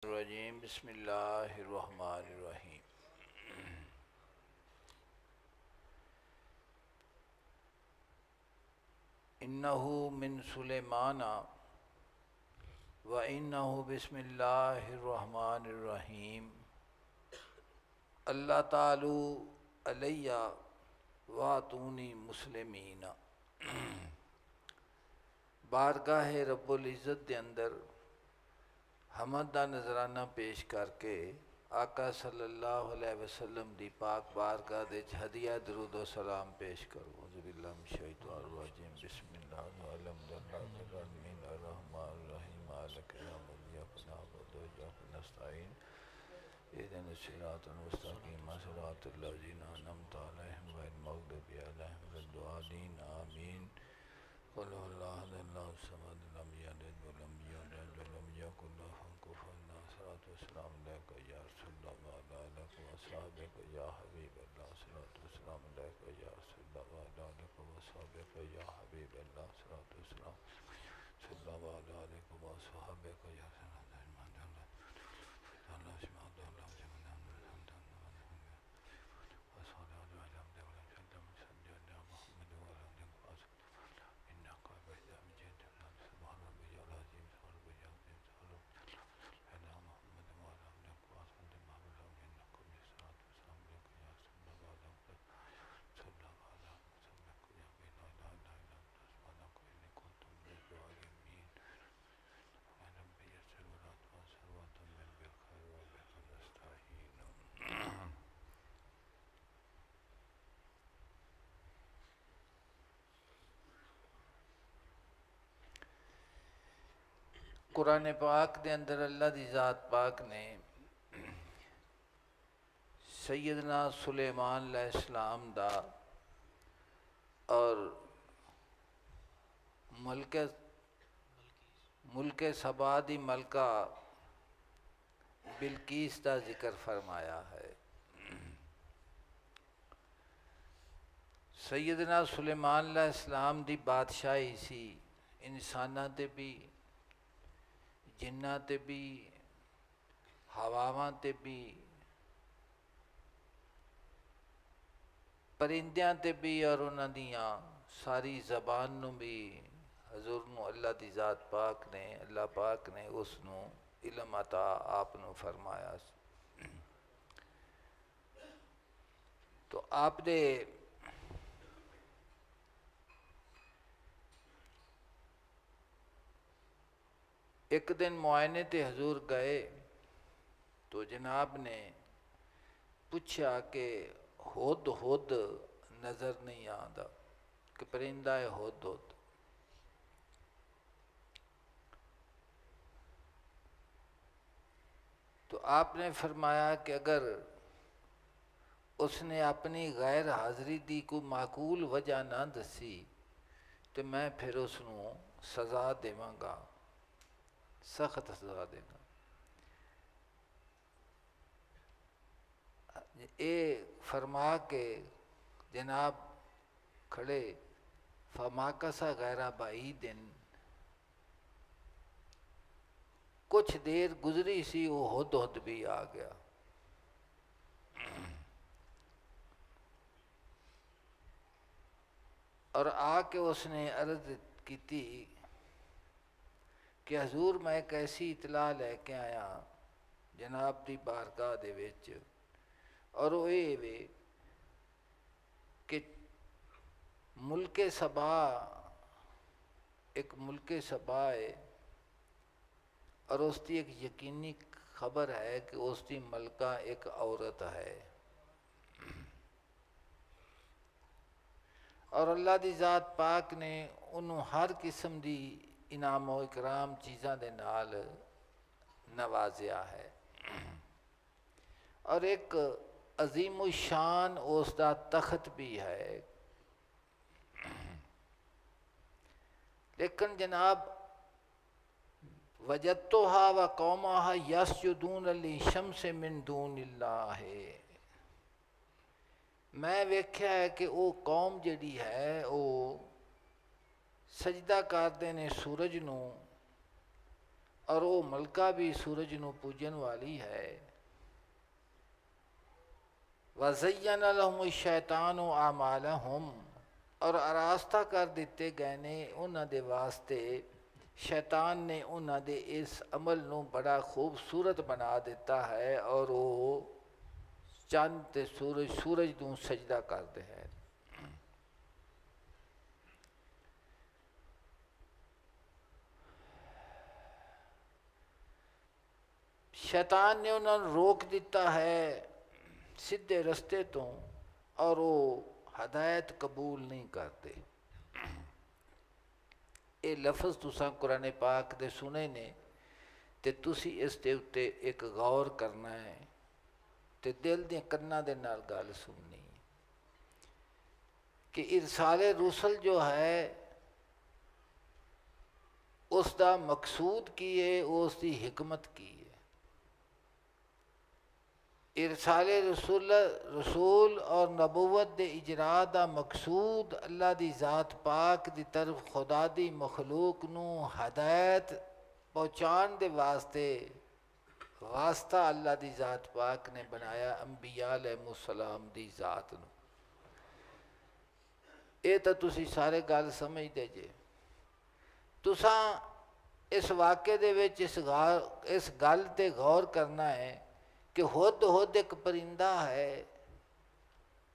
रजीम बिस्मिल्लाहिर्रहमानिर्रहीम। इन्नहु मिन सुलेमाना व इन्नहु बिस्मिल्लाहिर्रहमानिर्रहीम। अल्लाह तालू अलैया वातूनी मुस्लिमीना। बारगाह रब्बुल इज़्ज़त दे अंदर हमद दा नजराना पेश करके आका सल्लल्लाहु अलैहि वसल्लम दी पाक बारगाह दे हदिया दरूद व सलाम पेश करो। औज़ुबिल्लाहि मिनश शैतानिर रजीम। बिस्मिल्लाहिर्रहमानिर्रहीम। मालिक यौमिद्दीन। इय्याका नअबुदु व इय्याका नस्तईन। इहदिनस सिरातल मुस्तक़ीम। सिरातल लज़ीना अनअमता अलैहिम गैरिल मग़्दूबि अलैहिम वलद्दालीन। आमीन। क़ुल हुवल्लाहु अहद अल्लाहु समद लम यलिद व लम यूलद व लम यकुल लहू कुफुवन अहद। सलातो वस्सलामु अलैका या रसूलल्लाह व अला आलिका व अस्हाबिका या हबीबल्लाह। सलातो वस्सलामु अलैका या रसूलल्लाह व अला आलिका व अस्हाबिका या हबीबल्लाह। सलातो वस्सलामु व अला आलिका व अस्हाबिका या कुरान पाक के अंदर अल्लाह दी ज़ात पाक ने सैयदना सुलेमान अलैहिस्सलाम दा और मुल्क सबा दी मलका बिलकीस का जिक्र फरमाया है। सैयदना सुलेमान अलैहिस्सलाम दी बादशाही सी इंसाना ते भी, जिन्ना ते भी, हवावां ते भी, परिंदियां ते भी और उन्हां दियां सारी ज़बान नूं भी हजूर नूं अल्लाह दी ज़ात पाक ने, अल्लाह पाक ने उसनूं इल्म अता आप नूं फरमाया। तो आपने एक दिन मुआयने ते हजूर गए तो जनाब ने पूछा कि हुद हुद नज़र नहीं आता कि परिंदा है हुद हुद। तो आपने फरमाया कि अगर उसने अपनी गैर हाज़री दी कोई माकूल वजह ना दसी तो मैं फिर उसनूं सज़ा देवांगा, सख्त सज़ा देगा। ये फरमा के जनाब खड़े फमाकसा गैरा बाई दिन, कुछ देर गुजरी सी वो हुद हुद भी आ गया। और आके उसने अर्ज की थी कि हजूर मैं एक ऐसी इतला लैके आया जनाब दी बारगाह दे विच, और वो ये वे कि मुल्के सबा एक मुल्के सबा है और उसकी एक यकीनी खबर है कि उसकी मलका एक औरत है। और अल्लाह दी ज़ात पाक ने उन्होंने हर किस्म की इनाम व इकराम चीज़ों के नाल नवाजिया है। और एक अजीम शान उसका तख्त भी है। लेकिन जनाब वजत्तोहा व कौमाहा यसजुदून लिशम्स मिन दूनिल्लाह है। मैं वेख्या है कि वो कौम जिहड़ी है वो सजदा करते ने सूरज नूं और वो मलका भी सूरज नूं पूजन वाली है। वज़य्यन लहुम शैतानु आमालहुम, और आरास्ता कर दिते गए ने उन्हां दे वास्ते, शैतान ने उन्हां दे इस अमल नूं बड़ा खूबसूरत बना दिता है। और वो चंद ते सूरज नूं सजदा करते हैं। शैतान ने उन्होंने रोक दिता है सीधे रस्ते तो, और वो हदायत कबूल नहीं करते। ये लफज तुसां कुरान पाक दे सुने ने, ते तुसी इस दे उत्ते एक गौर करना है, ते दिल दे कन्ना दे नाल गल सुननी कि इरसाले रुसल जो है उसका मकसूद की है, उसकी हिकमत की है। इरसाले रसूल और नबूवत दे इजरा दा मकसूद अल्लाह दी ज़ात पाक दी तरफ खुदा दी मखलूक नूं हदायत पहुँचाने दे वास्ते वास्ता अल्लाह दी ज़ात पाक ने बनाया अंबिया अलैहिमुस्सलाम दी ज़ात नूं। ये तो तुसी सारे गल समझदे जे। तुसां इस वाक़े दे विच इस गल ते गौर करना है कि हुद एक परिंदा है,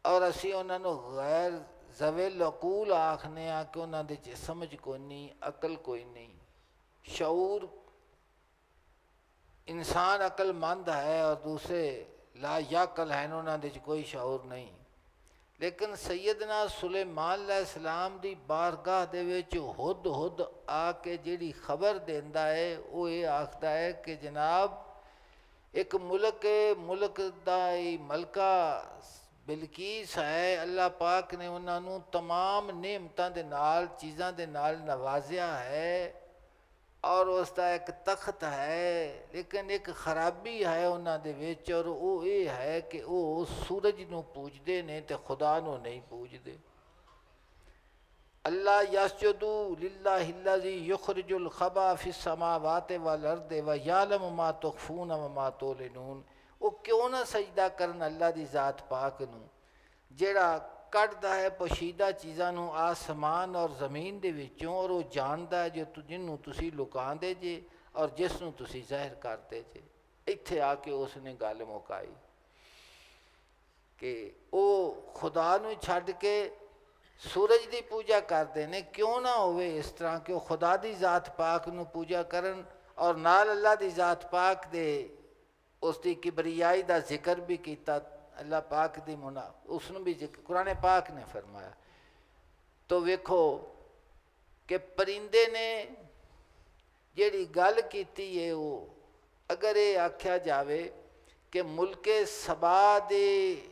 और असी उन्होंने गैर ज़वेल अकूल आखने आ कि उन्होंने च समझ कोई नहीं, अकल कोई नहीं, शऊर इंसान अकलमंद है और दूसरे ला याकल हैं, उन्होंने च कोई शऊर नहीं। लेकिन सैयदना सुलेमान अलैहिस्सलाम दी बारगाह दे विच हुद आके जिहड़ी खबर देंदा है वो ये आखदा है कि जनाब एक मुल्क दा मलका बिलकीस है, अल्लाह पाक ने उन्होंने तमाम नेमतां दे नाल चीज़ां दे नाल नवाजिया है, और उसका एक तख्त है, लेकिन एक खराबी है उन्हां दे विच, और वो ये है कि वो सूरज नूं पूजदे ने ते खुदा नूं नहीं पूजदे। अल्लाह यसजुदू लिल्लाहिल्लज़ी युखरिजुल खबा फिस समावाति वल अर्दि व यालमु मा तुखफून व मा तुलिनून। वो क्यों ना सजदा करन अल्लाह दी ज़ात पाक नूं जेड़ा कढ़दा है पोशीदा चीज़ां नूं आसमान और ज़मीन दे विचों, और वो जानदा है जो जिन्नूं तुसी लुकांदे जे और जिस नूं तुसी ज़ाहिर करदे जे। इत्थे आके उसने गल मुकाई कि वो खुदा नूं छड्ड के सूरज की पूजा करते हैं। क्यों ना होवे इस तरह कि खुदा की ज़ात पाक नूं पूजा करन और नाल अल्लाह की ज़ात पाक दे उसकी किबरियाई का जिक्र भी किया। अल्लाह पाक दी मुना उसनूं भी जिक्र कुरान पाक ने फरमाया। तो वेखो कि परिंदे ने जिहड़ी गल कीती है वो अगर ये आख्या जावे कि मुल्के सबा दे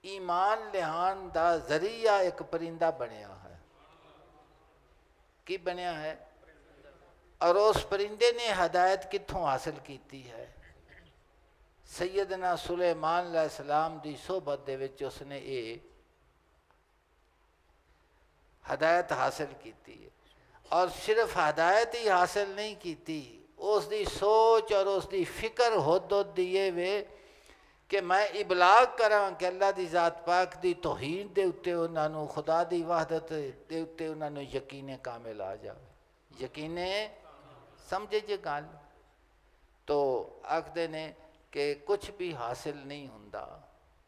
ईमान लिहान दा जरिया एक परिंदा बनया है, की बनया है, और उस परिंदे ने हदायत कित्थों हासिल की है? सैयदना सुलेमान अलैहिस्सलाम दी सोहबत दे विच उसने ये हदायत हासिल की है। और सिर्फ हदायत ही हासिल नहीं की, उसकी सोच और उसकी फिक्र होद दिए वे कि मैं इबलाग करा कि अल्लाह की ज़ात पाक की तौहीद के उत्ते उन्होंने खुदा की वहदत के उत्ते उन्होंने यकीन कामिल आ जाए। यकीन समझे जे गल। तो आखते ने कि कुछ भी हासिल नहीं हुंदा।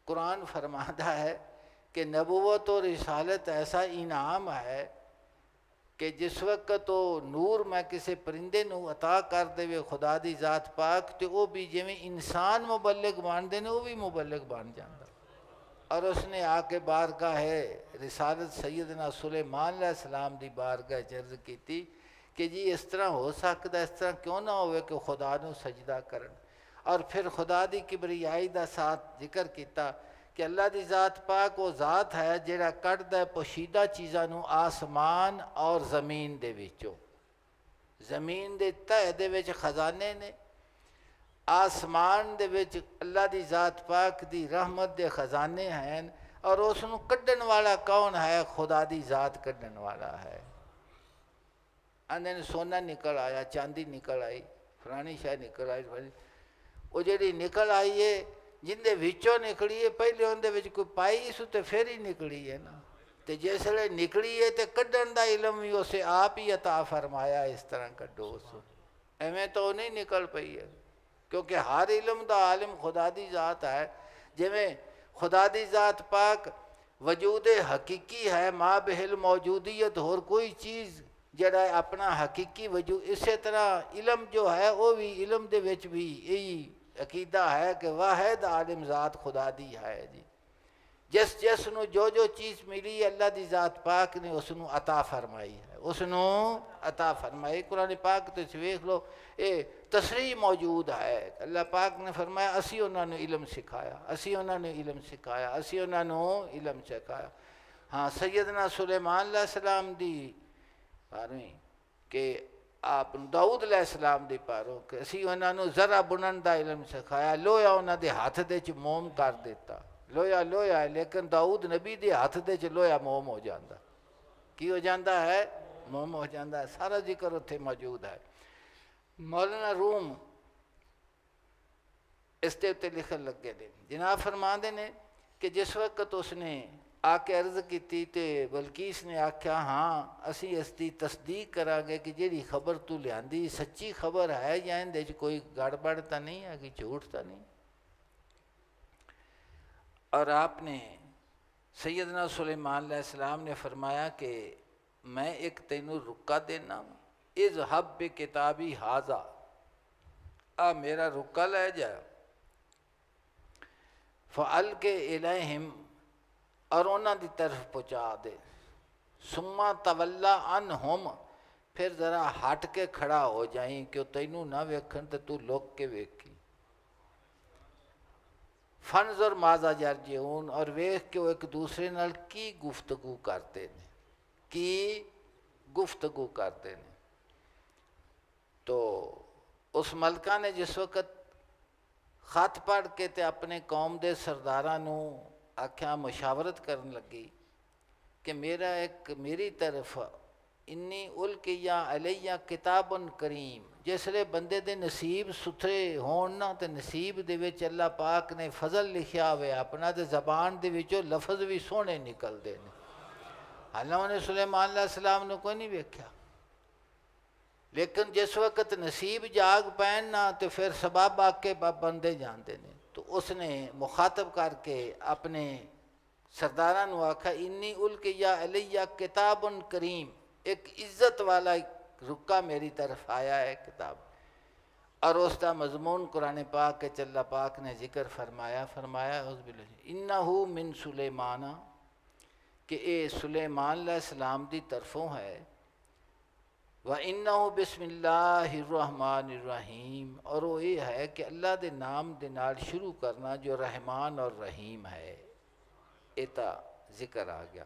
कुरान फरमाता है कि नबूवत और रिसालत ऐसा इनाम है कि जिस वक्त तो नूर मैं किसी परिंदे नूं अता कर देवे खुदा दी ज़ात पाक, तो वह भी जिमें इंसान मुबल्लिग बनते हैं वो भी मुबल्लिग बन जाता। और उसने आके बारगाह है रिसालत सैयदना सुलेमान अलैहिस्सलाम दी बारगाह अर्ज़ की कि जी इस तरह हो सकता, इस तरह क्यों ना होवे कि खुदा नूं सजदा करन। और फिर खुदा दी किबरियाई दा साथ जिक्र किया कि अल्लाह की ज़ात पाक वो ज़ात है जिहड़ा कढ़दा पोशीदा चीज़ां नूं आसमान और ज़मीन दे विचों। ज़मीन दे तह दे विच खजाने ने, आसमान दे विच अल्लाह की ज़ात पाक दी रहमत दे खजाने हैं। और उसनूं कढ़न वाला कौन है? खुदा की ज़ात कढ़न वाला है। आंदे ने सोना निकल आया, चांदी निकल आई, फलानी शाय निकल आई, वो जी निकल आई है जिंदे विचों निकली है, पहले उनके विच कोई पाई सु तो फिर ही निकली है ना। तो जिसले निकली है तो कढ़न का इलम भी उसे आप ही अता फरमाया, इस तरह कढ़ो उसो, एवें तो नहीं निकल पई है, क्योंकि हर इलम का आलिम खुदा दी जात है। जिमें खुदा दी जात पाक वजूद हकीकी है, माँ बहिल मौजूदियत होर कोई चीज़ जड़ा अपना हकीकी वजूद, इस तरह इलम जो है वो भी इलम दे विच भी यही अकीदा है कि वाहिद आलिम ज़ात खुदा दी है जी। जिस जिस नूं जो जो चीज़ मिली अल्लाह दी ज़ात पाक ने उसनूं अता फरमाई है, उसनूं अता फरमाई। कुरान पाक तो वेख लो, ये तसरीह मौजूद है। अल्लाह पाक ने फरमाया असी उन्होंने इलम सिखाया, असी उन्होंने इलम सिखाया, असी उन्होंने इलम सिखाया। हाँ, सैयदना सुलेमान अलैहिस्सलाम दी पारवीं कि आप दाऊद अलैहिस्सलाम दी पारो कि असी उन्होंने जरा बुनन का इलम सिखाया, लोया उन्होंने हाथ दे च मोम कर दिता। लोया लोया है, लेकिन दाऊद नबी के हाथ दे च लोया मोम हो जाता। की हो जाता है? मोम हो जाता है। सारा जिक्र उत्थे मौजूद है। मौलाना रूम इसके उत्ते लिखन लगे ने, जनाब फरमाते ने कि जिस वक्त उसने आके अर्ज की तो बलकीस ने आख्या हाँ असी इसकी तस्दीक करांगे कि जी खबर तू लियांदी सच्ची खबर है या इहदे च कोई गड़बड़ तो नहीं है, कि झूठ तो नहीं। और आपने सैयदना सुलेमान अलैहिस्सलाम ने फरमाया कि मैं एक तेनू रुका देना, इज़ हब बे किताबी हाजा, आ मेरा रुका लै जा, फ़अल के इलैहिम, और उन्होंने की तरफ पहुँचा दे, सुम्मा तवल्ला अन हम, फिर ज़रा हट के खड़ा हो जाई कि तेनू ना वेखन तो तू लुक के वेखी। फनज़ुर माज़ा यरजिऊन, और वेख के वो एक दूसरे नाल की गुफ्तगू करते हैं, की गुफ्तगू करते हैं। तो उस मलका ने जिस वक्त खत पढ़ के ते अपने कौम के सरदारां नूं आख्या मुशावरत करन लगी कि मेरी तरफ इन्नी उल्किया अलैया किताबन करीम, जिसले बंदे दे नसीब सुथरे होण ना तो नसीब दे विच अल्लाह पाक ने फजल लिखिया हुए अपना, तो जबान दे विचों लफज भी सोहने निकलते हैं। हालां उन्हें सुलेमान अलैहिस्सलाम नूं कोई नहीं वेख्या, लेकिन जिस वक्त नसीब जाग पैन ना तो फिर सबब आके बंदे जानते हैं। तो उसने मुखातब करके अपने सरदारा नूं आखा इन्नी उल्किया अलैया किताबुन करीम, एक इज्जत वाला रुका मेरी तरफ आया है किताब, और उसका मजमून कुरान पाक के अल्लाह पाक ने जिक्र फरमाया इन्नहु मिन सुलेमाना, कि ये सुलेमान अलैहिस्सलाम दी तरफों है, व इन्नहु बिस्मिल्लाहिर्रहमानिर्रहीम, और वो ये है कि अल्लाह के नाम दे नाल शुरू करना जो रहमान और रहीम है। इता जिक्र आ गया।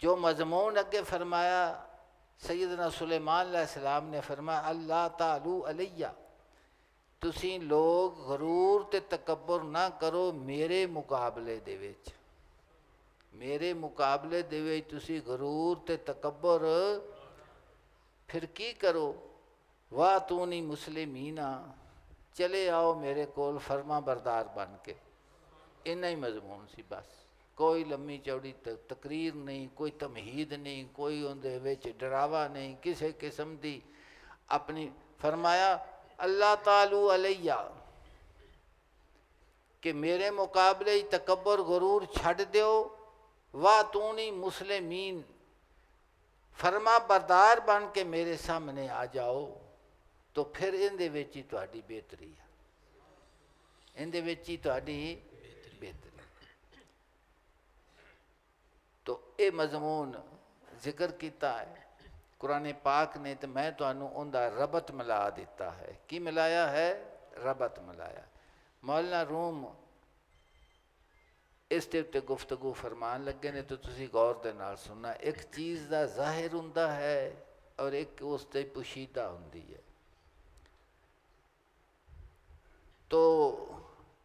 जो मजमून अगे फरमाया सैयदना सुलेमान अलैहिस्सलाम ने फरमाया अल्लाह तालू अलैया, तुसी लोग गरूर ते तकब्बुर ना करो मेरे मुकाबले दे विच, मेरे मुकाबले दे विच तुसी गरूर ते तकब्बुर फिर की करो, वाह तू नहीं मुस्लिमीना, चले आओ मेरे कोल फरमा बरदार बन के। इन्ना ही मजमून सी बस, कोई लम्मी चौड़ी तकरीर नहीं, कोई तमहीद नहीं, कोई उनदे विच डरावा नहीं, किसी किस्म की अपनी। फरमाया अल्लाह तालू अलैया, कि मेरे मुकाबले ही तकब्बर गुरूर छड़ दो, वाह तू नहीं मुस्लिमीन, फरमा बरदार बन के मेरे सामने आ जाओ, तो फिर इहदे विच ही तुहाडी बेहतरी है, इहदे विच ही तुहाडी बेहतरी। तो ये मजमून जिक्र किया है कुरान पाक ने, तो मैं तुहानू उनका रबत मिला दिता है। की मिलाया है? रबत मिलाया। मौलाना रूम इसके उत्ते गुफ्तगू फरमान लगे ने, तो तुसी गौर दे नाल सुनना। एक चीज़ का जाहिर हुंदा है और एक उसते पोशीदा हुंदी है। तो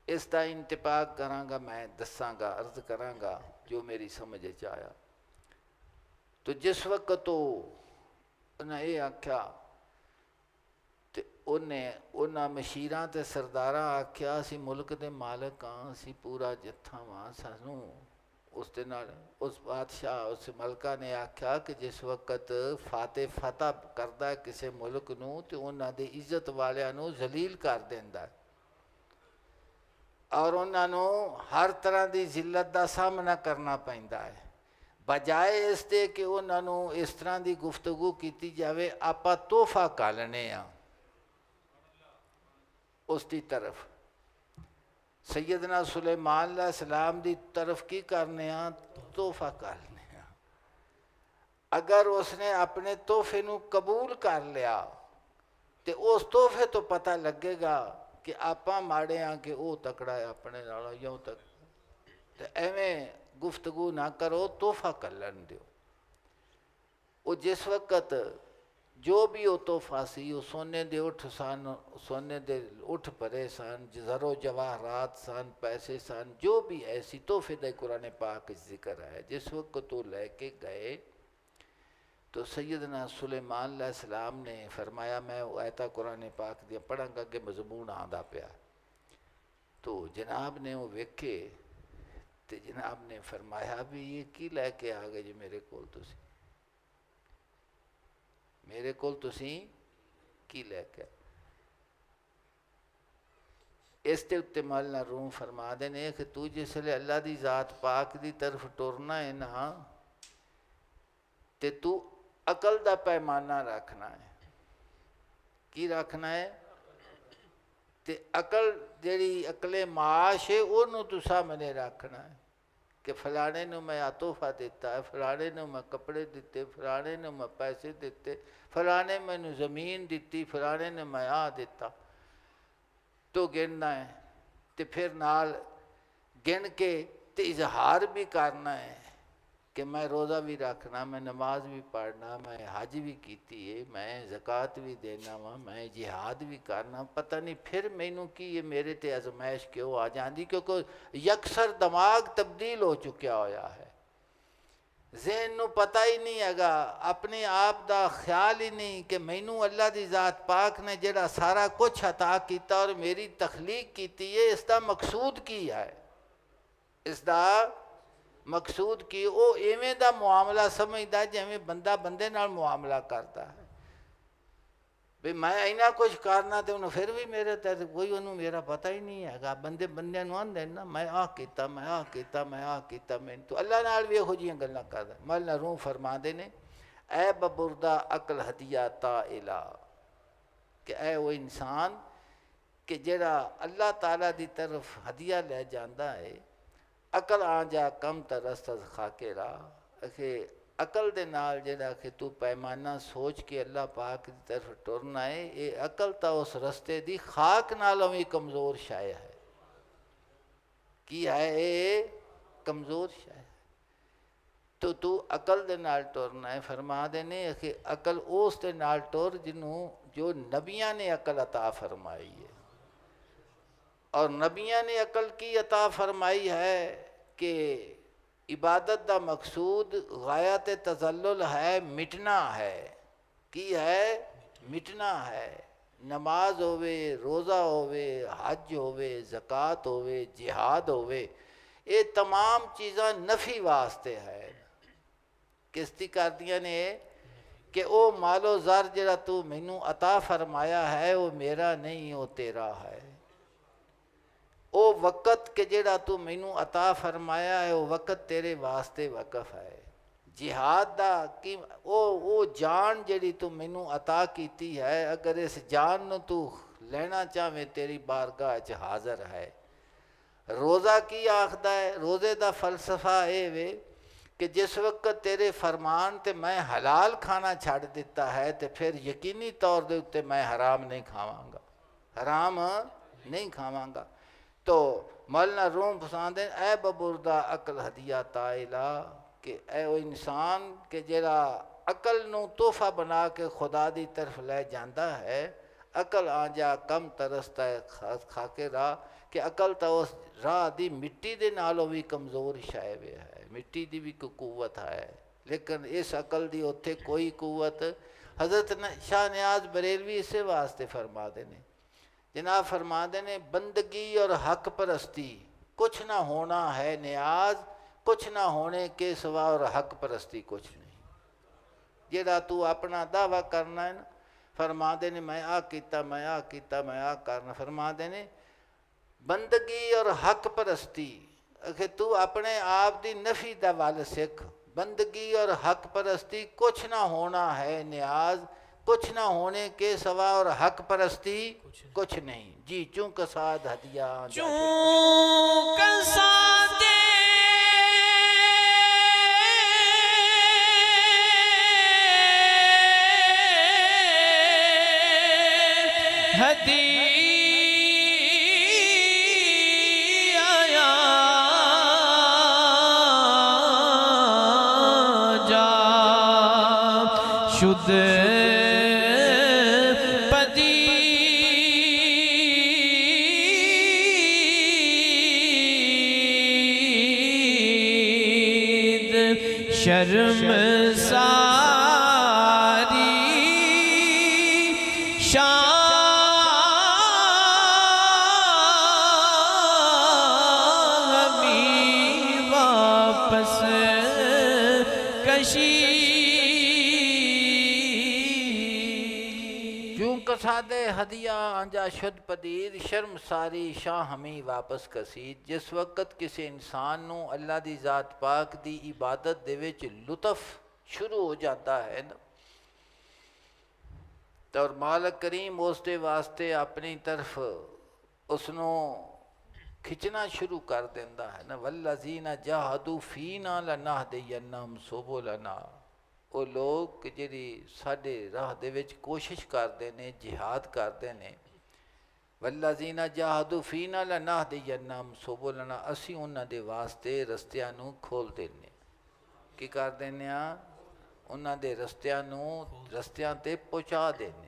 इसका इंतपाक करांगा, मैं दसांगा, अर्ज करांगा जो मेरी समझ च आया। तो जिस वक्त तो उन्हें ये आख्या तो ਉਹਨਾਂ ਮਸ਼ੀਰਾਂ ਤੇ ਸਰਦਾਰਾਂ ਆਖਿਆ ਅਸੀਂ ਮੁਲਕ ਦੇ ਮਾਲਕ ਹਾਂ, ਅਸੀਂ ਪੂਰਾ ਜੱਥਾ ਵਾਂ, ਸਾਨੂੰ ਉਸ ਦੇ ਨਾਲ ਉਸ ਬਾਦਸ਼ਾਹ ਉਸ ਮਲਕਾ ਨੇ ਆਖਿਆ ਕਿ ਜਿਸ ਵਕਤ ਫਤਿਹ ਕਰਦਾ ਕਿਸੇ ਮੁਲਕ ਨੂੰ ਤੇ ਉਹਨਾਂ ਦੀ ਇੱਜ਼ਤ ਵਾਲਿਆਂ ਨੂੰ ਜ਼ਲੀਲ ਕਰ ਦਿੰਦਾ ਔਰ ਉਹਨਾਂ ਨੂੰ ਹਰ ਤਰ੍ਹਾਂ ਦੀ ਜ਼ਿਲਤ ਦਾ ਸਾਹਮਣਾ ਕਰਨਾ ਪੈਂਦਾ ਹੈ। ਬਜਾਏ ਇਸ ਦੇ ਕਿ ਉਹਨਾਂ ਨੂੰ ਇਸ ਤਰ੍ਹਾਂ ਦੀ ਗੁਫ਼ਤਗੂ ਕੀਤੀ ਜਾਵੇ, ਆਪਾਂ ਤੋਹਫਾ ਘੱਲਣੇ ਆ ਉਸ ਦੀ ਤਰਫ, ਸੈਯਦਨਾ ਸੁਲੇਮਾਨ अलैहिस्सलाम ਦੀ तरफ की करने तोहफा करने। अगर उसने अपने तोहफे ਨੂੰ कबूल कर लिया तो उस तोहफे तो पता लगेगा कि ਆਪਾਂ माड़े हाँ कि वो तकड़ा है अपने नालों यूँ तक। तो एवें गुफ्तगू ना करो, तोहफा कलन दो। वो जिस वक्त जो भी वो तोहफा सी, वो सोने दे उठ सन, सोने दे उठ भरे सन, ज़रो जवाहरात सन, पैसे सन, जो भी ऐसी तोहफे का कुरान पाक जिक्र है। जिस वक्त तो लेके गए तो सैयदना सुलेमान अलैहिस्सलाम ने फरमाया, मैं आयता कुरान पाक दिया पढ़ांगा कि मजमून आंदा पिया। तो जनाब ने वो वेखे तो जनाब ने फरमाया भी ये की लैके आ गए जी मेरे कोल, तुसी मेरे कोल तुसी की लैके। इस ते उत्ते मौलाना रूम फरमा देने कि तू जिसले अल्लाह दी ज़ात पाक दी तरफ टुरना है ना, ते तू अकल दा पैमाना रखना है। की रखना है? ते अकल जेड़ी अकले माश है उन्होंने तू सामने रखना है कि फलाने नूं मैं तोहफा दिता है, फलाने नूं मैं कपड़े दिते, फलाने नूं मैं पैसे दिते, फलाने मैनू ज़मीन दिती, फलाने ने मैं आ दिता। तो गिनना है तो फिर नाल गिन के तो इजहार भी करना है कि मैं रोज़ा भी रखना, मैं नमाज भी पढ़ना, मैं हज भी कीती है, मैं ज़कात भी देना वा, मैं जिहाद भी करना। पता नहीं फिर मैनू की ये मेरे ते आजमाइश क्यों आ जाती, क्योंकि यकसर दिमाग तब्दील हो चुका होया है, ज़हन नू पता ही नहीं हैगा, अपने आप दा ख्याल ही नहीं कि मैनू अल्लाह दी ज़ात पाक ने जिहड़ा सारा कुछ अता किया और मेरी तखलीक की है, इसका मकसूद की है, इसका मकसूद की। वो इवें दा मुआमला समझदा जिवें बंदा बंदे नाल मुआमला करता है भी मैं इन्ना कुछ करना तो उन्हें फिर भी मेरे ते कोई उन्होंने मेरा पता ही नहीं हैगा। बंदे बंदे आंदे ना मैं आ किया, मैं आ किया, मैं आ किया, मैं तो अल्लाह नाल भी इहो जिहियां गल्लां करदा। मौलाना रूम फरमांदे ने, ऐ बबुरदा अकल हदिया ताइला, कि ऐ वो इंसान कि जेड़ा अल्लाह ताला दी तरफ हदिया ले जाता है। अकल आ जा कम तरस खाके राह, कि अकल दे नाल जेड़ा कि तू पैमाना सोच के अल्लाह पाक की तरफ टुरना है, ये अकल तो उस रस्ते दी खाक नालों भी कमज़ोर शाय है। की है ये कमज़ोर शाय। तो तू अकल दे नाल टुरना है। फरमा देने कि अकल उस दे नाल टुर जिन्हों जो नबियाँ ने अकल अता फरमाई है। और नबियाँ ने अकल की अता फरमाई है कि इबादत का मकसूद गायत तजल्लुल है, मिटना है। की है? मिटना है। नमाज होवे, रोज़ा होवे, हज होवे, ज़कात होवे, जिहाद होवे, ये तमाम चीज़ां नफ़ी वास्ते है। किसती कर दिया ने कि वो मालो ज़र जरा तू मैनू अता फरमाया है वो मेरा नहीं, वो तेरा है। वो वक़्त के जेड़ा तू मैनू अता फरमाया है वो वक़्त तेरे वास्ते वक़फ़ है। जिहाद दा कि वो जान जेड़ी तू मैनू अता कीती है, अगर इस जान नू तू लेना चाहे तेरी बारगाह च हाज़र है। रोज़ा की आखदा है? रोज़े दा फलसफा ये वे कि जिस वक्त तेरे फरमान ते मैं हलाल खाना छड़ दिता है तो फिर यकीनी तौर दे उत्ते मैं हराम नहीं खावांगा, हराम नहीं खावांगा। तो मौलाना रूम पसंद है, ऐ बबुरदा अकल हदिया ताइला, कि ऐ वो इंसान के जरा अकल नू तोहफा बना के खुदा दी तरफ ले जाता है। अकल आ जा कम तरसता है खाके राह, कि अकल तो उस राह दी मिट्टी दे नालों भी कमज़ोर शायद है। मिट्टी दी भी कोई कुव्वत है, लेकिन इस अकल दी उत्थे कोई कुव्वत हज़रत शाह नियाज़ बरेलवी इसे वास्ते फरमाते ने, जनाब फरमाते ने, बंदगी और हक परस्ती कुछ ना होना है नियाज, कुछ ना होने के सिवा और हक परस्ती कुछ नहीं। जेड़ा तू अपना दावा करना है ना, फरमाते ने मैं आ कीता, मैं आ कीता, मैं आ करना, फरमाते ने बंदगी और हक परस्ती कि तू अपने आप की नफी का वल सिख। बंदगी और हक परस्ती कुछ ना होना है नियाज, कुछ ना होने के सवा और हक परस्ती कुछ नहीं। जी चूंक साद हदिया चूंक सादे हदिया जा शुद्ध शर्म सारी शामी वापस कशी चूंक सादे हदिया आंजा शुद्ध पदीद शर्म सारी शाह हमी वापस कसीद। जिस वक्त किसी इंसान नू अल्लाह दी ज़ात पाक दी इबादत दे विच लुत्फ शुरू हो जाता है ना, तो और मालिक करीम उसके वास्ते अपनी तरफ उसनों खिंचना शुरू कर देंदा है ना। वल्लज़ीना जाहदू फीना लनहदियन्नहुम सुबुलना, वो लोग कि जिहड़ी साडे राह दे विच कोशिश करते हैं, जिहाद करते हैं। वल्लज़ीना जाहदू फीना लनहदियन्नहुम सुबुलना, असी उन्हां दे वास्ते रस्तियां नूं खोल देने। की कर देने आ? उन्हां दे रस्तियां ते पहुँचा देने।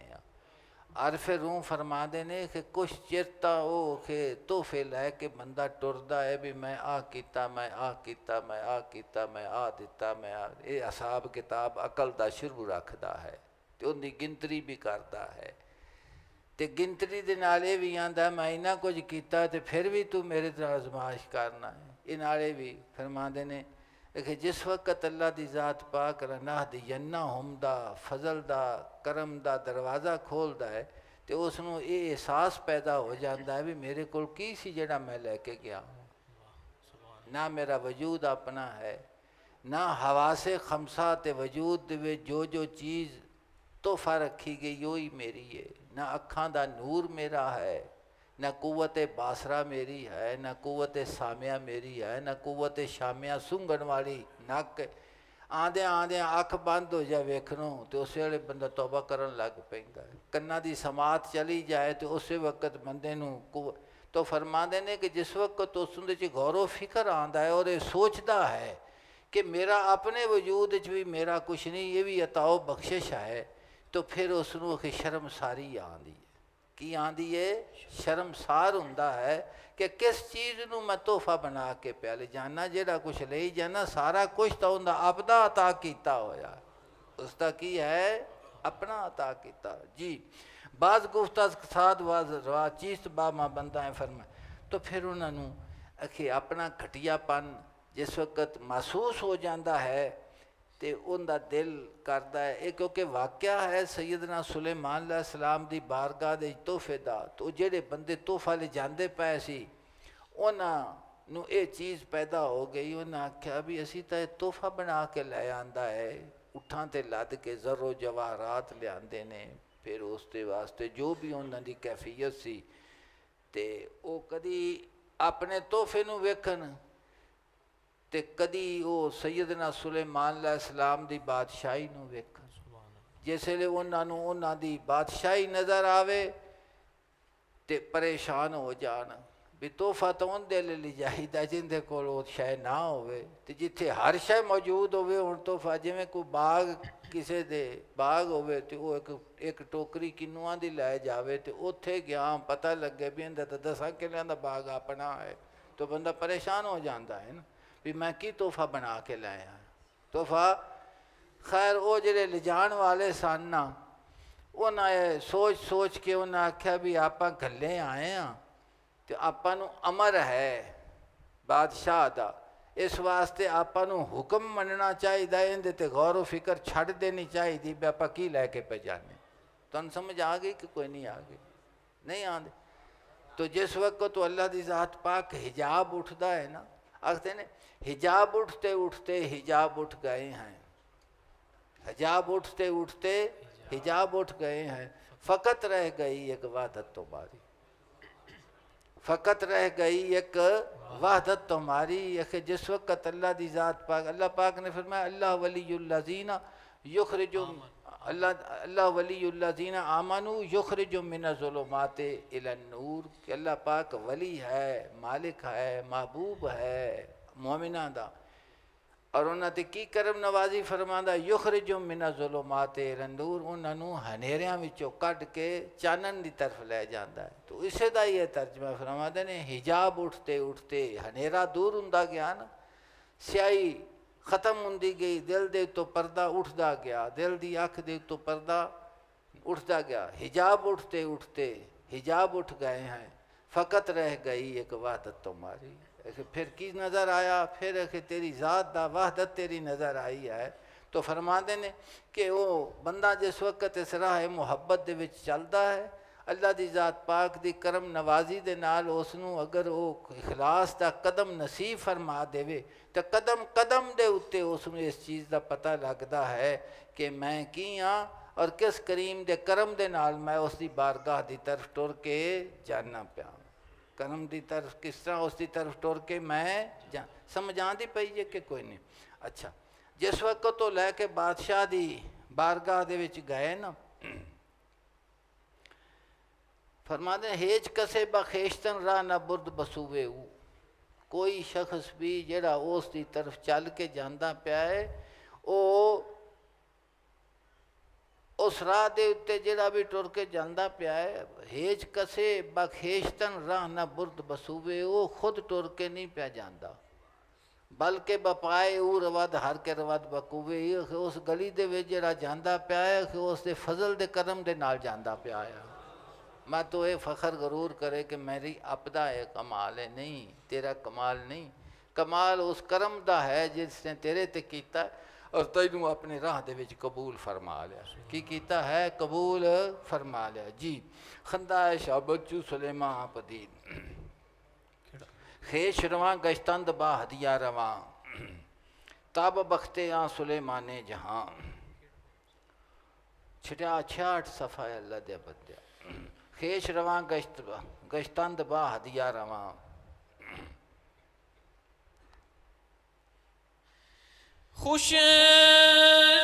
आरफे रूह फरमा देने कि कुछ चिर तां वो कि तोहफे लैके बंदा टुरदा है भी मैं आ कीता, मैं आ कीता, मैं आ कीता, मैं आ दिता, मैं आ। ये हिसाब किताब अकल दा शुरू रखदा है ते उनकी गिनतरी भी करता है, ते गिनतरी दे नाल ये भी आंदा मैं इन्ना कुछ कीता ते फिर भी तू मेरे नाल आजमाइश करना है। ये नाले भी फरमाते ने कि जिस वक्त अल्लाह की ज़ात पाक लनहदियन्नहुम दा फजल दा करम दा दरवाज़ा खोलता है तो उसनों ये एहसास पैदा हो जाता है भी मेरे को की सी जिहड़ा मैं लैके गया हूँ। ना मेरा वजूद अपना है, ना हवासे खमसा ते वजूद में जो जो चीज़ तोहफा रखी गई वो ही मेरी है। ना अखां दा नूर मेरा है, न कुव्वत बासरा मेरी है, न कुव्वत सामिया मेरी है, न कुव्वत शामिया सूंघण वाली नक। आंदे आंदे अख बंद हो जाए वेखनों तो उस वेले बंदा तौबा करन लग पैंदा है। कन्ना दी समात चली जाए तो उस वक्त बंदे नूं तो फरमाते ने कि जिस वक्त उस उहदे च गौर फिक्र आंदा है और ये सोचता है कि मेरा अपने वजूद च भी मेरा कुछ नहीं, ये भी अताओ बख्शिश है, तो फिर उसनों कि शर्मसारी आंदी है। की आंदी है? शर्मसार हुंदा है कि किस चीज़ नूं मैं तोहफा बना के पिया ले जाना, जिहड़ा कुछ ले जाना सारा कुछ तो उनका आपदा अता किया होया, उसका की है? अपना अता किया। जी बाज़ गुफ्ता साद वाज रवा चीज़ बामा बंदा है फरमा, तो फिर उन्होंने अखे अपना घटियापन जिस वक्त महसूस हो जाता है तो उनका दिल करता है। ये क्योंकि वाक़या है सैयदना सुलेमान अलैहिस्सलाम दी बारगाह दे तोहफे दा, तो जेडे बंदे तोहफा ले जाते पे सी उन्होंने ये चीज़ पैदा हो गई। उन्हें आख्या भी असी तो तोहफा बना के लै आंदा है, उठां ते लद के ज़रो जवाहरात लियाते ने, फिर उसके वास्ते जो भी उन्होंने कैफियत सी ते वो कदी अपने तोहफे नूं वेखन ते कदी वो सैयदना सुलेमान अलैहिस्सलाम दी बादशाही नूं वेखन। जिस वेले उन्होंने उन्हां दी बादशाही नज़र आवे ते परेशान हो जान भी तोहफा तो उनके लिए ली जाइदा जिंदे कोल वो शै ना होवे, ते जिथे हर शै मौजूद होवे। हुण तोहफा जिवें कोई बाग किसी दे बाग होवे ते वो एक टोकरी किन्नुआं दी लै जावे ते उत्थे गया पता लगे भी इहदा तां 10 किलियां दा बाग अपना है, तो बंदा परेशान हो जाता है ना भी मैं की तोहफा बना के लाया। तोहफा खैर वो जिहड़े लिजाण वाले सन ना उन्हें सोच सोच के उन्हें आख्या भी आपां घल्ले आए हाँ तो आपां नूं अमर है बादशाह दा, इस वास्ते आपां नूं हुक्म मनना चाहिए, इहदे ते गौर फिक्र छड्ड देनी चाहिए भी आपां की लैके पे जाने। तुहानूं समझ आ गई कि कोई नहीं आ गई? नहीं आंदे। तो जिस वक्त तो अल्लाह की ज़ात पाक हिजाब उठता है ना, आखते ने हिजाब उठते उठते हिजाब उठ गए हैं, हिजाब उठते उठते हिजाब उठ गए हैं, फ़कत रह गई एक वहदत तुम्हारी, फ़कत रह गई एक वहदत तुम्हारी। जिस वक्त अल्लाह की ज़ात पाक, अल्लाह पाक ने फरमाया अल्लाह वलीयुल्लज़ीना युखरिजु अल्लाह वलीयुल्लज़ीना आमनू युखरिजु मिनज़्ज़ुलुमाति इलन-नूर, कि अल्लाह पाक वली है, मालिक है, महबूब है मोमिना दा, और उन्होंने की करम नवाजी फरमांदा युखरिजु मिनज़्ज़ुलुमाति इलन-नूर, उन्होंने हनेरियां विचों कढ़ के चानन की तरफ ले जाता है। तो इसे का ही तर्जमा फरमाते ने हिजाब उठते उठते हनेरा दूर हुंदा गया ना, स्याही खत्म होंदी गई, दिल दे तो पर्दा उठता गया, दिल की अख दे तो पर्दा उठता गया, हिजाब उठते उठते हिजाब उठ गए हैं, फ़कत रह गई एक वहदत तुम्हारी। फिर की नज़र आया, फिर तेरी ज़ात दा वहदत तेरी नज़र आई है। तो फरमाते ने कि वो बंदा जिस वक्त इस राह मुहब्बत दे विच चलता है, अल्लाह की ज़ात पाक की करम नवाजी दे नाल उसनू अगर वो इखलास का कदम नसीब फरमा देवे तो कदम कदम दे उत्ते उसनू इस चीज़ का पता लगता है कि मैं की हाँ और किस करीम दे करम दे नाल मैं उसकी बारगाह की तरफ टुर के जाना पाया। करम की तरफ किस तरह उसकी तरफ टुर के मैं जा समझ आती पई है कि कोई नहीं? अच्छा, जिस वक्त तो लैके बादशाह की बारगाह दे विच गए ना, फरमाते हेज कसे बखेशतन राह न बुरद बसूवे, कोई शख्स भी जिहड़ा उसकी तरफ चल के जाता पाया है वो उस राह के उत्ते जिहड़ा भी टुर के जाता पाया है, हेज कसे बखेशतन राह न बुरद बसूवे, वो खुद टुर के नहीं पाया जाता, बल्कि बपाए ऊ रवद हर के रवद बकूवे, उस गली दे विच जिहड़ा जाता पाया है उस दे फजल दे करम दे नाल जाता पाया है। मैं तो ये फ़ख्र गरूर करे कि मेरी अपदा है कमाल है, नहीं तेरा कमाल नहीं, कमाल उस करम दा है जिसने तेरे ते कीता और तैनू अपने राह दे विच कबूल फरमा लिया। की कीता है? कबूल फरमा लिया जी। खंदा है शाबचू सुलेमा पदीन खेश रवां गश्तंद बा हदिया रवां ताब बख्ते आ सुलेमाने जहां। छिटा 66 सफ़ा है अल्लाह दे बंदिया। खेश रवां गश्तंद बा हदिया रवां, खुश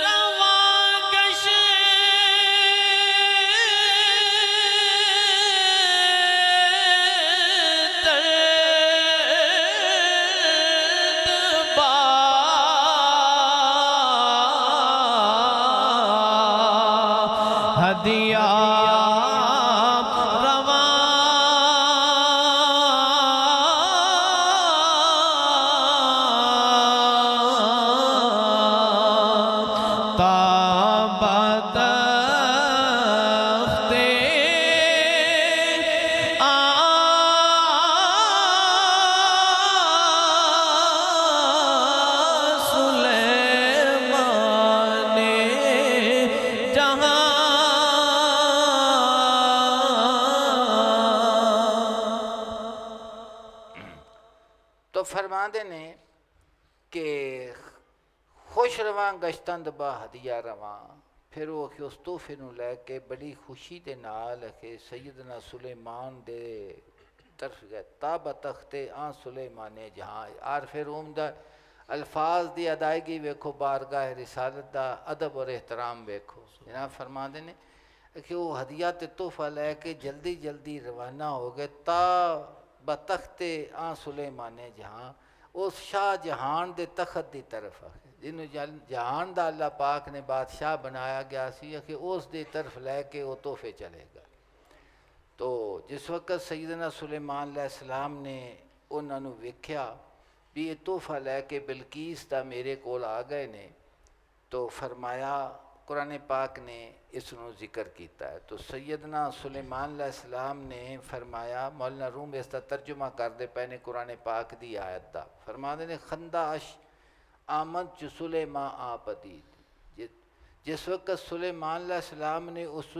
रवां गश हदिया फरमाते ने कि खुश रवां गश्तंद बा हदिया रवां। फिर वो उस तोहफे नूं लैके बड़ी खुशी दे नाल सैयदना सुलेमान दे तरफ गए। ताब तख्ते आ सुलेमाने जहाँ आर फिर उमदा अल्फाज की अदायगी वेखो, बारगाह रिसालत का अदब और एहतराम वेखो। जनाब फरमाते ने कि वो हदिया ते तोहफा लैके जल्दी जल्दी रवाना हो गए। ता बतख्ते आ सुलेमाने जहाँ, उस शाह जहान दे तखत की तरफ जिन्हों जहान दा अल्लाह पाक ने बादशाह बनाया गया सी कि उस दी तरफ लैके वो तोहफे चलेगा। तो जिस वक्त सैयदना सुलेमान अलैहिस्सलाम ने उन्होंने वेख्या भी ये तोहफा लैके बिलकीस दा मेरे कोल आ गए ने, तो फरमाया कुरान पाक ने इसनों जिक्र किया है। तो सैयदना सुलेमान अलैहिस्सलाम ने फरमाया, मौलाना रूम इसका तर्जुमा करते पे ने कुरान पाक की आयत का, फरमाते ने खंदाश आमद च सुलेमा आपदीद, जिस वक्त सुलेमान अलैहिस्सलाम ने उस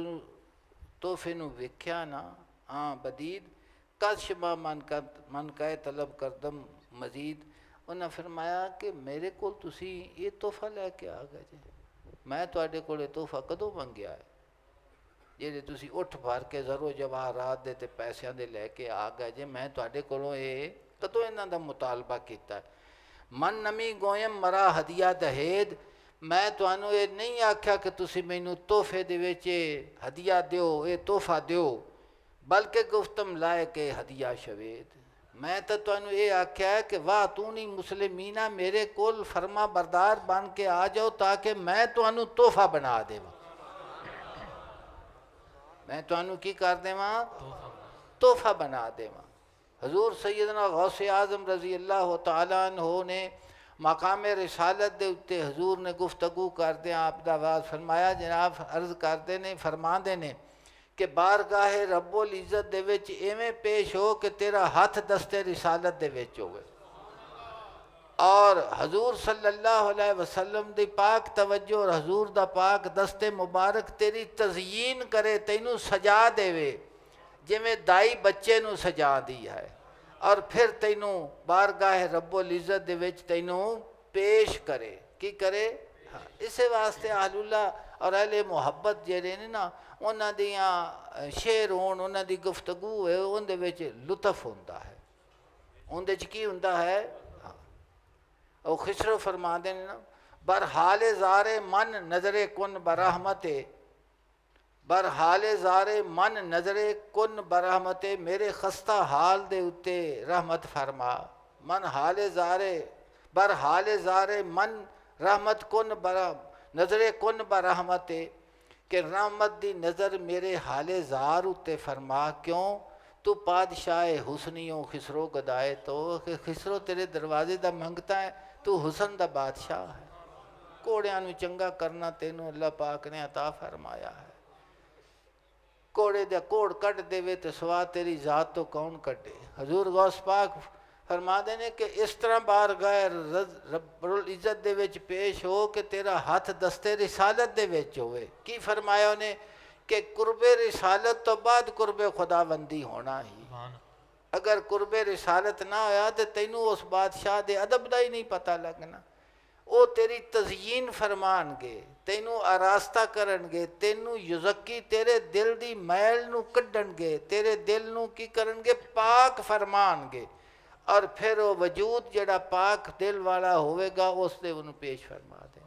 तोहफे नूं वेख्या ना, हाँ बदीद कद शमा मन कहे तलब करदम मजीद, उन्हें फरमाया कि मेरे को तुसी ये तोहफा लैके आ गए जे, मैं तुहाडे कोले तोहफा कदों मंगया है, ਜਿਹੜੇ ਤੁਸੀਂ ਉੱਠ ਭਰ ਕੇ ਜ਼ਰੋ ਜਵਾਹਰਾਤ ਦੇ ਤੇ ਪੈਸਿਆਂ ਦੇ ਲੈ ਕੇ ਆ ਗਏ ਜੇ, ਮੈਂ ਤੁਹਾਡੇ ਕੋਲੋਂ ਇਹ ਕਦੋਂ ਇਹਨਾਂ ਦਾ ਮੁਤਾਲਬਾ ਕੀਤਾ। ਮਨ ਨਮੀ ਗੋਇਮ ਮਰਾ ਹਦੀਆ ਦਹੇਦ, ਮੈਂ ਤੁਹਾਨੂੰ ਇਹ ਨਹੀਂ ਆਖਿਆ ਕਿ ਤੁਸੀਂ ਮੈਨੂੰ ਤੋਹਫੇ ਦੇ ਵਿੱਚ ਹਦੀਆ ਦਿਓ, ਇਹ ਤੋਹਫਾ ਦਿਓ, ਬਲਕਿ ਗੁਫਤਮ ਲਾਇ ਕੇ ਹਦੀਆ ਸ਼ਵੇਦ, मैं तो तुहानू ये आख्या है कि वाह तू नहीं मुसलिमीना मेरे कोल फरमा बरदार बन के आ जाओ ताकि मैं तुहानू तोहफा बना देवा, मैं तुहानू की कर देवा, तोहफा बना देवा। हजूर सैयदना गौसे आज़म रज़ी अल्लाह तआला अन्हु ने मकाम रिसालत दे उत्ते हजूर ने गुफ्तगू करदे आप दा आवाज़ फरमाया, जनाब अर्ज़ करते ने फरमाते ने कि बारगाह रब्बुल इज़्ज़त दे विच इवें पेश हो कि तेरा हथ दस्ते रिसालत दे विच होवे, और हजूर सल्लल्लाहु अलैहि वसल्लम दी पाक तवज्जो और हजूर दा पाक दस्ते मुबारक तेरी तज़यीन करे, तैनू सजा देवे जिवें दाई बच्चे नू सजा दी है, और फिर तैनू बारगाह रब्बुल इज़्ज़त दे विच तैनू पेश करे, की करे। हाँ, इसे वास्ते आहलुल्लाह और अहले मुहब्बत जेड़े ने ना, उन्हां दियां शेर होण, उन्हां दी गुफ्तगू है, उहदे विच लुत्फ हुंदा है, उहदे च की हुंदा है। हाँ, वो खिसरो फरमाते ने ना, बरहाले ज़ारे मन नज़रे कुन बरहमते, बरहाले ज़ारे मन नज़रे कुन बरहमते, मेरे खस्ता हाल दे उत्ते रहमत फरमा, मन हाले ज़ारे बरहाले ज़ारे मन रहमत कुन बरा नज़रे कुन बरहमते, कि रहमत दी नज़र मेरे हाले ज़ार उत्ते फरमा, क्यों तू पादशाह हुसनियों खिसरो गदाए, तो खिसरो तेरे दरवाजे दा मंगता है, तू हुसन दा बादशाह है, घोड़ियां नू चंगा करना तेनू अल्लाह पाक ने अता फरमाया है, घोड़े दा घोड़ कट देवे तो सवा तेरी जात तो कौन कटे। हजूर गौस पाक फरमाते ने कि इस तरह बारगाह रब्बुल इज़्ज़त दे विच पेश हो कि तेरा हथ दस्ते रिसालत दे विच होवे। की फरमाया उन्हें कि कुर्बे रिसालत तो बाद कुर्बे खुदाबंदी होना ही, अगर कुर्बे रिसालत ना होया तो तैनू उस बादशाह दे अदब दा ही नहीं पता लगना। वो तेरी तज़यीन फरमानगे, तैनू आरास्ता करनगे, तैनू युज़क्की तेरे दिल दी मैल नू कड्डणगे, तेरे दिल नू की करनगे पाक फरमानगे, और फिर वो वजूद जड़ा पाक दिल वाला होवेगा उससे उन्हें पेश फरमा दे।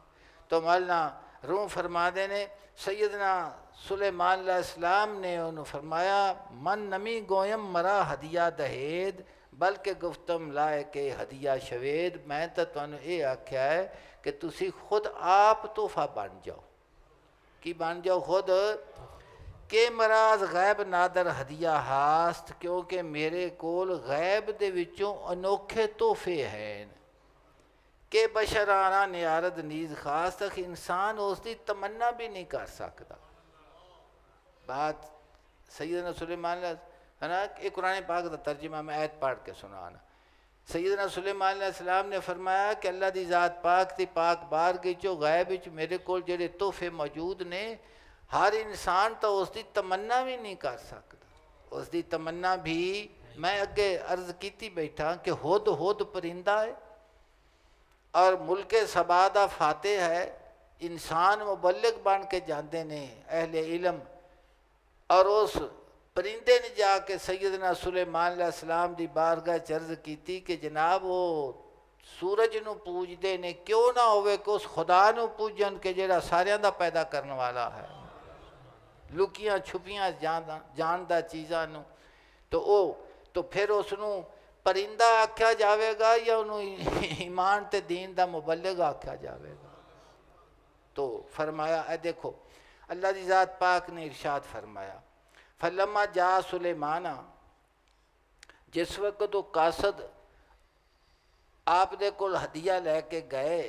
तो मौलाना रूम फरमा दे ने सैयदना सुलेमान अलैहिस्सलाम ने उन्हें फरमाया, मन नमी गोयम मरा हदिया दहेद, बल्कि गुफ्तम लाए के हदिया शवेद, मैं तो तुहानू ये आख्या है कि तुसी खुद आप तोहफा बन जाओ। की बन जाओ खुद, के मराज गैब नादर हदिया हास्त, क्योंकि मेरे कोल गैब दे विचों अनोखे तोहफे हैं, के बशराना नियारद नीज खास तक इंसान उसकी तमन्ना भी नहीं कर सकता। बात सैयदना सुलेमान है ना, एक कुरान पाक का तर्जुमा मैं आयत पढ़ के सुनाना। सैयदना सुलेमान अलैहिस्सलाम ने फरमाया कि अल्लाह दी ज़ात पाक दी पाक बारगाह चो गैब विच मेरे कोल जेड़े तोहफे मौजूद ने, हर इंसान तो उसकी तमन्ना भी नहीं कर सकता। उसकी तमन्ना भी मैं अगे अर्ज की बैठा कि हुद हुद परिंदा है और मुल्के सबा दा फाते है, इंसान मुबल्लिग बन के जाते ने अहले इलम, और उस परिंदे ने जाके सैयदना सुलेमान अलैहिस्सलाम दी बारगाह च अर्ज की कि जनाब वो सूरज नू पूजते ने, क्यों ना होवे कि उस खुदा नू पूजन के जेड़ा सारियां दा पैदा करने वाला है, लुकियां छुपियां जानदा चीज़ां नू, तो वो तो फिर उसनू परिंदा आख्या जाएगा या उन्होंने ईमान ते दीन दा मुबल्लिग आख्या जाएगा। तो फरमाया ए देखो अल्लाह दी ज़ात पाक ने इरशाद फरमाया, फलम्मा जा सुलेमाना, जिस वक्त तो कासद आप दे कोल हदिया लैके गए,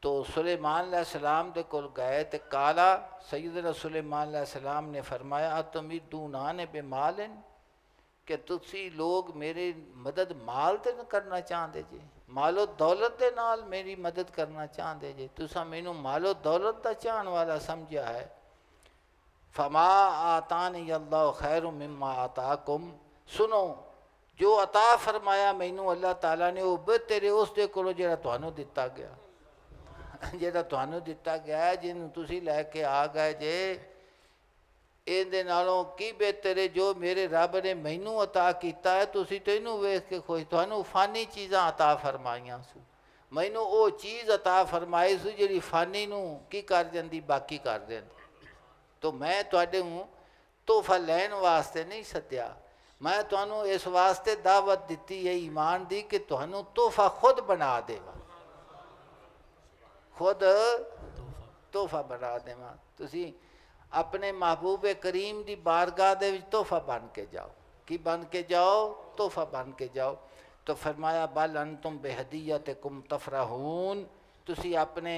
तो सुलेमान अलैहिस्सलाम दे कोल गए तो काला सैयदना सुलेमान अलैहिस्सलाम ने फरमाया तुमीदूना ने बेमालिन कि तुसी लोग मेरी मदद माल ते करना चाहते जे, मालो दौलत दे नाल मेरी मदद करना चाहते जे, तुसा मैनू मालो दौलत दा चाहन वाला समझा है। फमा आतानी अल्लाह खैर मिम्मा आताकुम, सुनो जो अता फरमाया मैनू अल्लाह ताला ने वो बेहतर है उस दे कोलों जेड़ा तुहानू दिता गया, जेड़ा तुहानू दिता गया जिन्हों तुसी लैके आ गए जे, इहदे नालों की बेहतर है जो मेरे रब ने मैनू अता किया है। तुसी तो इनू वेख के खुश, तुहानू फानी चीज़ां अता फरमाइयां सू, मैनू वो चीज़ अता फरमाई सू जिहड़ी फानी नू की कर जांदी बाकी कर देंदी। तो मैं तुहाडे हूँ तोहफा लैन वास्ते नहीं सद्या, मैं तुहानू इस वास्ते दावत दिती है ईमान दी कि तुहानू तोहफा खुद बना देवा, खुद तोहफा बना देवा। तुसी अपने महबूब करीम की बारगाह दे विच तोहफा बन के जाओ, कि बन के जाओ, तोहफा बन के जाओ। तो फरमाया बल अंतुम बेहदियतिकुम तफरहून, तुसी अपने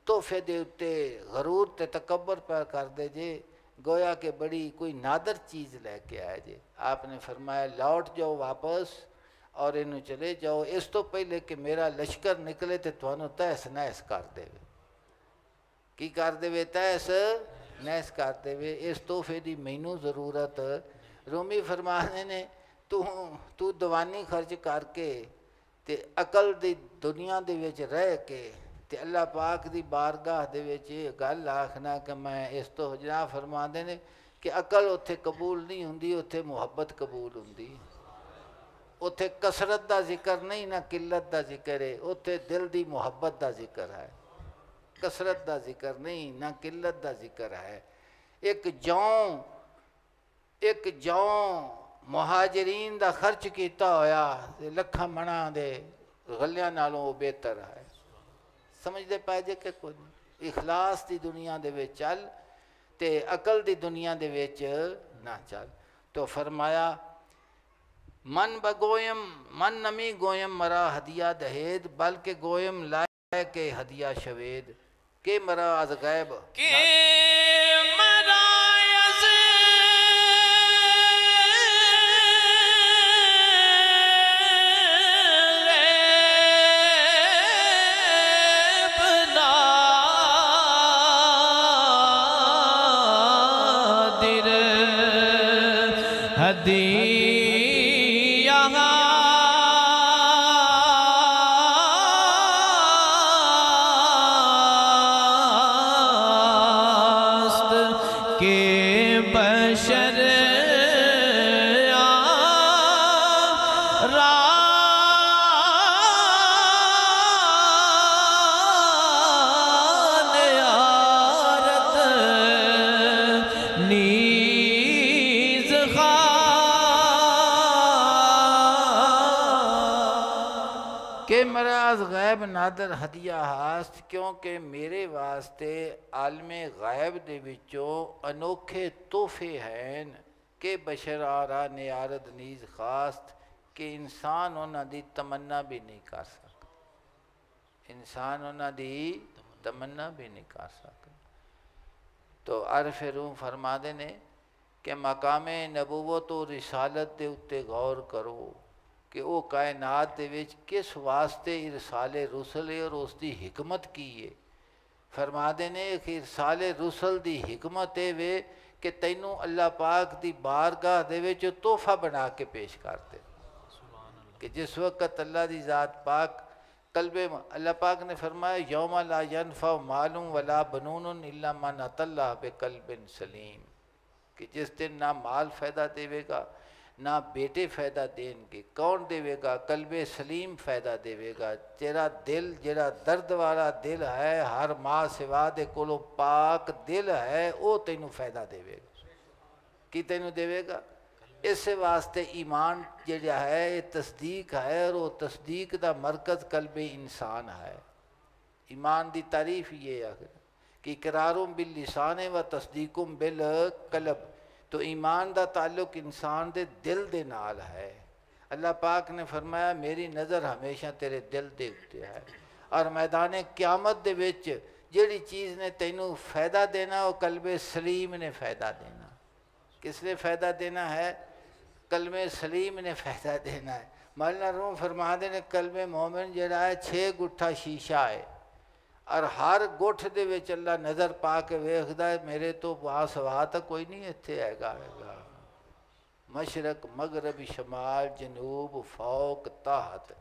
तोहफे दे उत्ते गरूर ते तकबर पर कर दे जे, गोया के बड़ी कोई नादर चीज़ लैके आए जे। आपने फरमाया लौट जाओ वापस और इनू चले जाओ, इस तो पहले कि मेरा लश्कर निकले तो तुहानू तहस नहस कर देवे। की कर देवे? तहस नहस कर देवे। इस तोहफे की मैनू जरूरत। रूमी फरमाने ने तू दवानी खर्च करके ते अकल दी दुनिया दे विच रह के ते अल्लाह पाक दी बारगाह दे विच गल आखना कि मैं इस तो जनाब फरमाते ने कि अकल उत्थे कबूल नहीं हुंदी, उत्थे मुहब्बत कबूल हुंदी। उत्थे कसरत का जिक्र नहीं ना किल्लत का जिक्र है, उत्थे दिल की मुहब्बत का जिक्र है, कसरत का जिक्र नहीं ना किल्लत का जिक्र है। एक जौं मुहाजिरीन का खर्च किया होया लखा मणा दे गलियां नालों वो बेहतर है। समझते पाए जे कि कोई इखलास की दुनिया दे विच चल ते अकल की दुनिया दे विच ना चल। तो फरमाया मन बगोयम मन नमी गोयम मरा हदिया दहेद, बल्कि गोयम लाए के हदिया शवेद के मरा अज गैब के मरायज बनादिर हदिया के मराज गैब नादर हदिया हास्त, क्योंकि मेरे वास्ते आलमे गैब दे विचों अनोखे तोहफे हैं कि बशरारा नियारत नीज खास्त, कि इंसान उन्हों की तमन्ना भी नहीं कर सकता, इंसान उन्हों की तमन्ना भी नहीं कर सकता। तो अरफ रूह फरमाते ने कि मकामे नबूवत और रिसालत के उत्ते गौर करो कि वो कायनात दे विच किस वास्ते इरसाले रुसल है और उसकी हिकमत की है। फरमाते ने कि इरसाले रुसल की हिकमत ये वे कि तैनू अल्लाह पाक की बारगाह दे विच तोहफा बना के पेश करते, कि जिस वक़्त अल्लाह की ज़ात पाक कल्बे अल्लाह पाक ने फरमाया यौमा ला यनफ़अ मालुन वला बनून इल्ला मन अतल्लाह बिक़ल्बिन सलीम, कि जिस दिन ना माल फ़ायदा देवेगा ना बेटे फ़ायदा देंगे। कौन देवेगा? कल्बे सलीम फ़ायदा देवेगा। तेरा दिल जेड़ा दर्द वाला दिल है, हर माँ सिवा दे कोलो पाक दिल है, वो तेनू फ़ायदा देवेगा। कि तेनू देवेगा? इस वास्ते ईमान जेड़ा है ये तस्दीक है, और वो तस्दीक का मरकज़ कल्बे इंसान है। ईमान की तारीफ ये है कि इकरारुम बिल लिसान व तस्दीकुम बिल कल्ब। तो ईमान का ताल्लुक इंसान के दिल दे नाल है। अल्लाह पाक ने फरमाया मेरी नज़र हमेशा तेरे दिल दे उत्ते है। और मैदान क़यामत दे विच जिहड़ी चीज़ ने तैनू फ़ायदा देना वो कल्बे सलीम ने फ़ायदा देना। किसने फ़ायदा देना है? कलमे सलीम ने फ़ायदा देना है। मौलाना रूम फरमाते ने कलमे मोमिन जिहड़ा है 6 गुठा शीशा है और हर गुठ दे विच अल्लाह नज़र पा के वेखदा है मेरे तो वासवा तो कोई नहीं इत्थे हैगा। मशरक मगरब शमाल जनूब फौक ताहत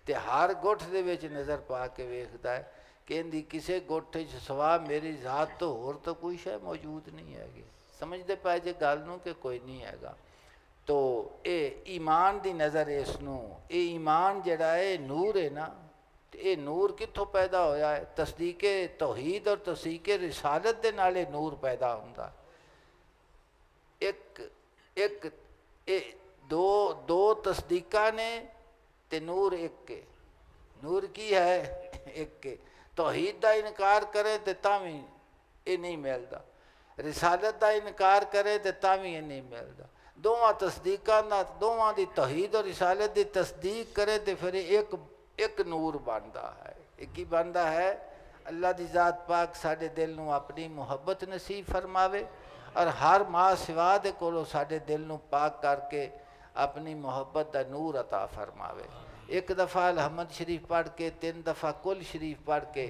ते हर गुठ दे विच नज़र पा के वेखदा है कि इहदी किसी गुठ च सवा मेरी ज़ात तो होर तो कोई शै मौजूद नहीं हैगी। समझते पाए जे गल नूं कि कोई नहीं हैगा। तो ये ईमान की नज़र इसनूं ये ईमान जिहड़ा है नूर है ना, तो ये नूर कित्थों पैदा होया है? तस्दीके तौहीद और तस्दीके रिसालत दे नाल ये नूर पैदा हुंदा। एक एक ए दो दो तस्दीका ने ते नूर एक के। नूर की है? एक के। तौहीद का इनकार करें तो तावी ये नहीं मिलता, रिसालत का इनकार करें तो तावी ये नहीं मिलता। दोवां तस्दीकां दा दोवां दी तौहीद और रिसालत की तस्दीक करें तो फिर एक नूर बनता है। एक ही बनता है। अल्लाह की ज़ात पाक साडे दिल नूं अपनी मुहब्बत नसीब फरमावे और हर माँ सिवा दे कोलों साडे दिल नूं पाक करके अपनी मुहब्बत का नूर अता फरमावे। एक दफ़ा अलहमद शरीफ पढ़ के 3 दफ़ा कुल शरीफ पढ़ के